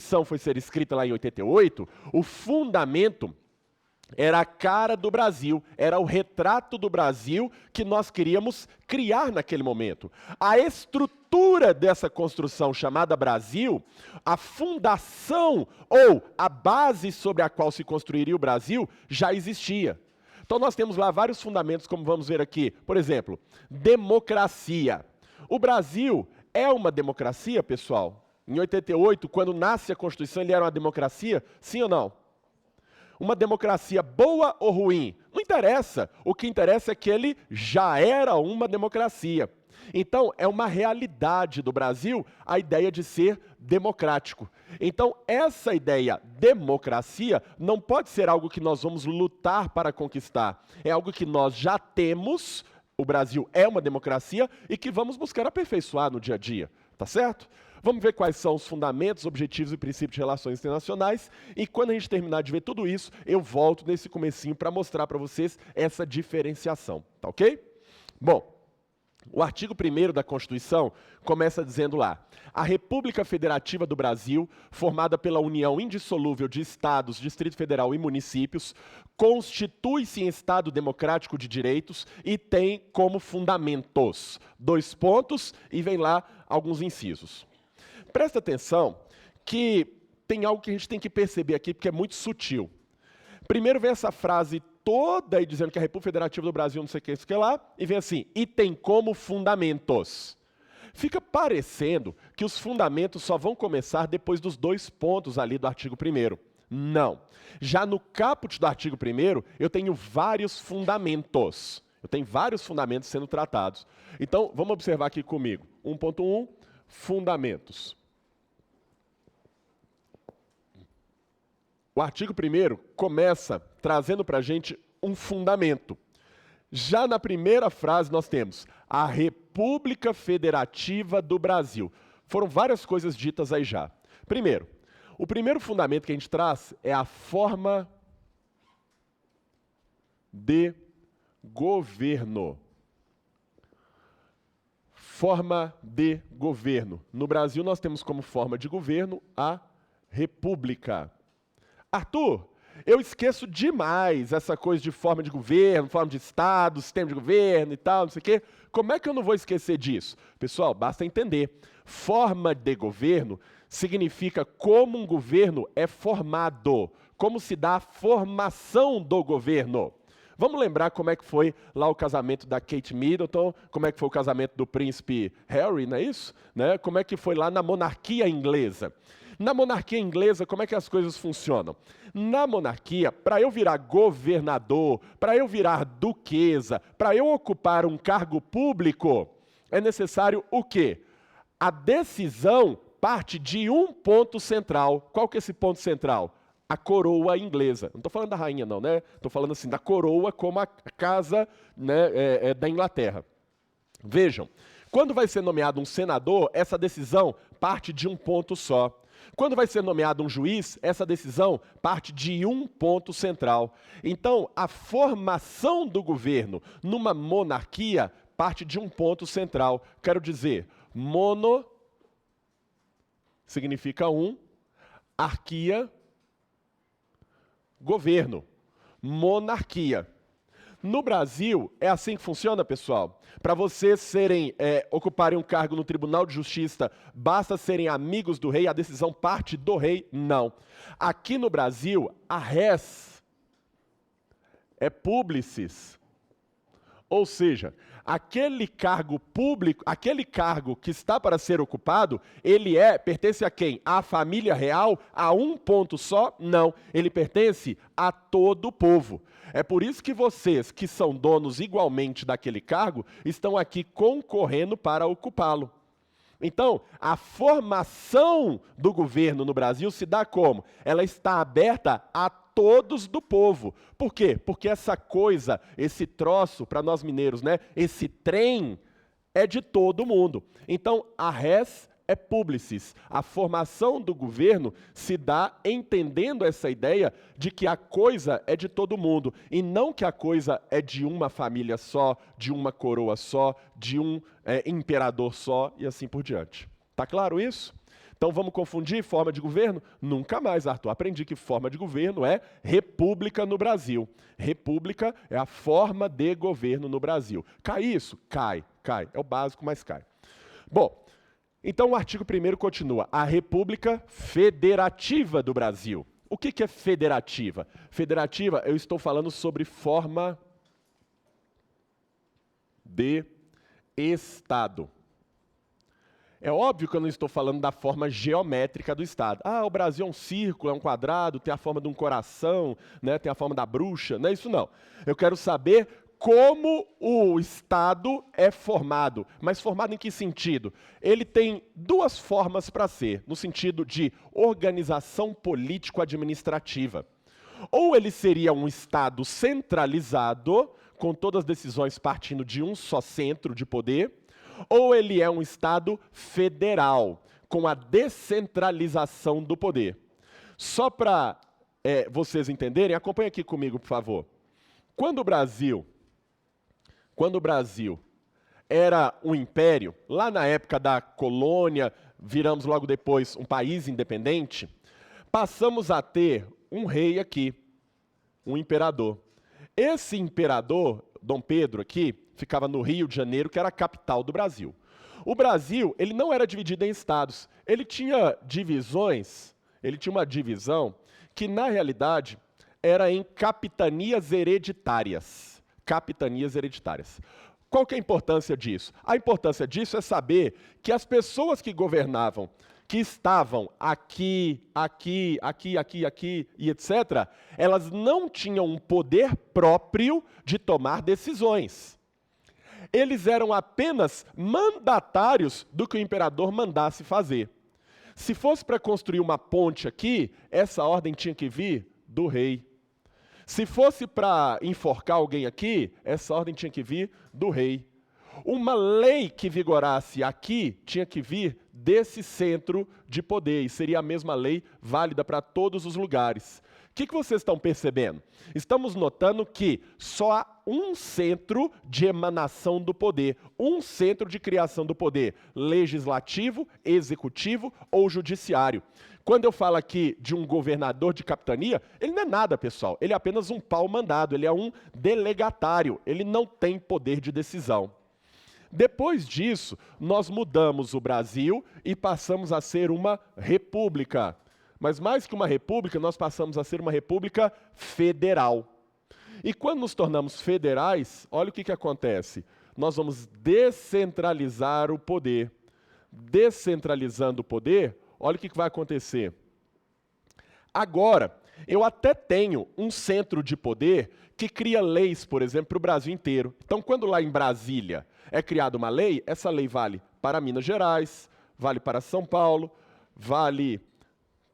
Constituição foi ser escrita lá em 88, o fundamento era a cara do Brasil, era o retrato do Brasil que nós queríamos criar naquele momento. A estrutura dessa construção chamada Brasil, a fundação ou a base sobre a qual se construiria o Brasil, já existia. Então nós temos lá vários fundamentos, como vamos ver aqui. Por exemplo, democracia. O Brasil é uma democracia, pessoal? Em 88, quando nasce a Constituição, ele era uma democracia? Sim ou não? Uma democracia boa ou ruim? Não interessa. O que interessa é que ele já era uma democracia. Então, é uma realidade do Brasil a ideia de ser democrático. Então, essa ideia, democracia, não pode ser algo que nós vamos lutar para conquistar. É algo que nós já temos, o Brasil é uma democracia, e que vamos buscar aperfeiçoar no dia a dia. Tá certo? Vamos ver quais são os fundamentos, objetivos e princípios de relações internacionais. E quando a gente terminar de ver tudo isso, eu volto nesse comecinho para mostrar para vocês essa diferenciação. Tá ok? Bom, o artigo 1º da Constituição começa dizendo lá: a República Federativa do Brasil, formada pela união indissolúvel de Estados, Distrito Federal e municípios, constitui-se em Estado democrático de direitos e tem como fundamentos. 2 pontos e vem lá alguns incisos. Presta atenção que tem algo que a gente tem que perceber aqui, porque é muito sutil. Primeiro vem essa frase toda aí dizendo que a República Federativa do Brasil não sei o que, isso que lá, e vem assim, e tem como fundamentos. Fica parecendo que os fundamentos só vão começar depois dos 2 pontos ali do artigo 1º. Não. Já no caput do artigo 1º, eu tenho vários fundamentos. Eu tenho vários fundamentos sendo tratados. Então, vamos observar aqui comigo. 1.1, fundamentos. O artigo 1º começa trazendo para a gente um fundamento. Já na primeira frase nós temos a República Federativa do Brasil. Foram várias coisas ditas aí já. Primeiro, o primeiro fundamento que a gente traz é a forma de governo. Forma de governo. No Brasil nós temos como forma de governo a República. Arthur, eu esqueço demais essa coisa de forma de governo, forma de Estado, sistema de governo e tal, não sei o quê. Como é que eu não vou esquecer disso? Pessoal, basta entender. Forma de governo significa como um governo é formado, como se dá a formação do governo. Vamos lembrar como é que foi lá o casamento da Kate Middleton, como é que foi o casamento do príncipe Harry, não é isso? Né? Como é que foi lá na monarquia inglesa. Na monarquia inglesa, como é que as coisas funcionam? Na monarquia, para eu virar governador, para eu virar duquesa, para eu ocupar um cargo público, é necessário o quê? A decisão parte de um ponto central. Qual que é esse ponto central? A coroa inglesa. Não estou falando da rainha não, né? Estou falando assim da coroa como a casa, né, da Inglaterra. Vejam, quando vai ser nomeado um senador, essa decisão parte de um ponto só. Quando vai ser nomeado um juiz, essa decisão parte de um ponto central. Então, a formação do governo numa monarquia parte de um ponto central. Quero dizer, mono significa um, arquia, governo, monarquia. No Brasil, é assim que funciona, pessoal. Para vocês ocuparem um cargo no Tribunal de Justiça, basta serem amigos do rei, a decisão parte do rei? Não. Aqui no Brasil, a res é publicis. Ou seja, aquele cargo público, aquele cargo que está para ser ocupado, ele pertence a quem? À família real? A um ponto só? Não. Ele pertence a todo o povo. É por isso que vocês, que são donos igualmente daquele cargo, estão aqui concorrendo para ocupá-lo. Então, a formação do governo no Brasil se dá como? Ela está aberta a todos do povo. Por quê? Porque essa coisa, esse troço, para nós mineiros, né? Esse trem é de todo mundo. Então, a res é publicis. A formação do governo se dá entendendo essa ideia de que a coisa é de todo mundo, e não que a coisa é de uma família só, de uma coroa só, de um imperador só, e assim por diante. Tá claro isso? Então vamos confundir forma de governo? Nunca mais, Arthur. Aprendi que forma de governo é república no Brasil. República é a forma de governo no Brasil. Cai isso? Cai. É o básico, mas cai. Bom, então o artigo 1º continua. A República Federativa do Brasil. O que é federativa? Federativa, eu estou falando sobre forma de Estado. É óbvio que eu não estou falando da forma geométrica do Estado. O Brasil é um círculo, é um quadrado, tem a forma de um coração, né, tem a forma da bruxa. Não é isso não. Eu quero saber como o Estado é formado. Mas formado em que sentido? Ele tem duas formas para ser, no sentido de organização político-administrativa. Ou ele seria um Estado centralizado, com todas as decisões partindo de um só centro de poder, ou ele é um Estado federal, com a descentralização do poder. Só para vocês entenderem, acompanhe aqui comigo, por favor. Quando o Brasil era um império, lá na época da colônia, viramos logo depois um país independente, passamos a ter um rei aqui, um imperador. Esse imperador, Dom Pedro aqui, ficava no Rio de Janeiro, que era a capital do Brasil. O Brasil, ele não era dividido em estados. Ele tinha divisões, ele tinha uma divisão que, na realidade, era em capitanias hereditárias. Capitanias hereditárias. Qual que é a importância disso? A importância disso é saber que as pessoas que governavam, que estavam aqui e etc., elas não tinham um poder próprio de tomar decisões. Eles eram apenas mandatários do que o imperador mandasse fazer. Se fosse para construir uma ponte aqui, essa ordem tinha que vir do rei. Se fosse para enforcar alguém aqui, essa ordem tinha que vir do rei. Uma lei que vigorasse aqui tinha que vir desse centro de poder, e seria a mesma lei válida para todos os lugares. O que vocês estão percebendo? Estamos notando que só há um centro de emanação do poder, um centro de criação do poder, legislativo, executivo ou judiciário. Quando eu falo aqui de um governador de capitania, ele não é nada, pessoal. Ele é apenas um pau-mandado, ele é um delegatário, ele não tem poder de decisão. Depois disso, nós mudamos o Brasil e passamos a ser uma república. Mas mais que uma república, nós passamos a ser uma república federal. E quando nos tornamos federais, olha o que acontece. Nós vamos descentralizar o poder. Descentralizando o poder, olha o que vai acontecer. Agora, eu até tenho um centro de poder que cria leis, por exemplo, para o Brasil inteiro. Então, quando lá em Brasília é criada uma lei, essa lei vale para Minas Gerais, vale para São Paulo, vale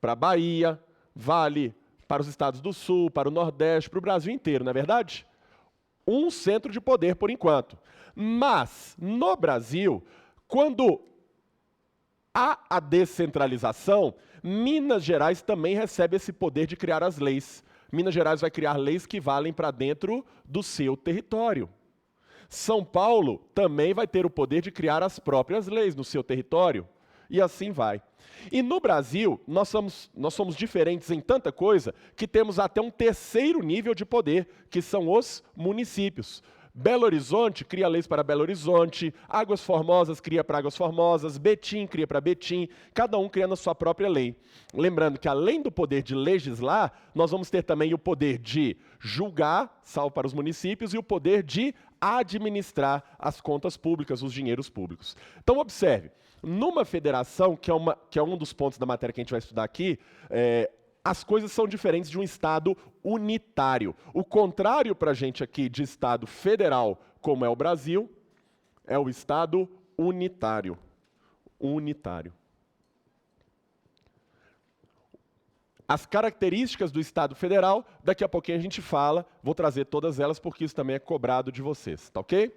para a Bahia, vale para os estados do Sul, para o Nordeste, para o Brasil inteiro, não é verdade? Um centro de poder por enquanto. Mas, no Brasil, quando há a descentralização, Minas Gerais também recebe esse poder de criar as leis. Minas Gerais vai criar leis que valem para dentro do seu território. São Paulo também vai ter o poder de criar as próprias leis no seu território. E assim vai. E no Brasil, nós somos diferentes em tanta coisa que temos até um terceiro nível de poder, que são os municípios. Belo Horizonte cria leis para Belo Horizonte, Águas Formosas cria para Águas Formosas, Betim cria para Betim, cada um criando a sua própria lei. Lembrando que além do poder de legislar, nós vamos ter também o poder de julgar, salvo para os municípios, e o poder de administrar as contas públicas, os dinheiros públicos. Então observe, numa federação, que é um dos pontos da matéria que a gente vai estudar aqui, as coisas são diferentes de um Estado unitário. O contrário para a gente aqui de Estado federal, como é o Brasil, é o Estado unitário. Unitário. As características do Estado federal, daqui a pouquinho a gente fala, vou trazer todas elas porque isso também é cobrado de vocês, tá ok?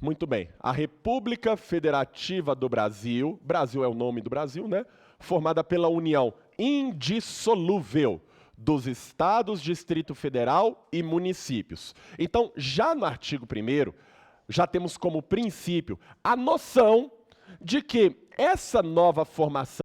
Muito bem. A República Federativa do Brasil, Brasil é o nome do Brasil, né? Formada pela união indissolúvel dos estados, Distrito Federal e municípios. Então, já no artigo 1º, já temos como princípio a noção de que essa nova formação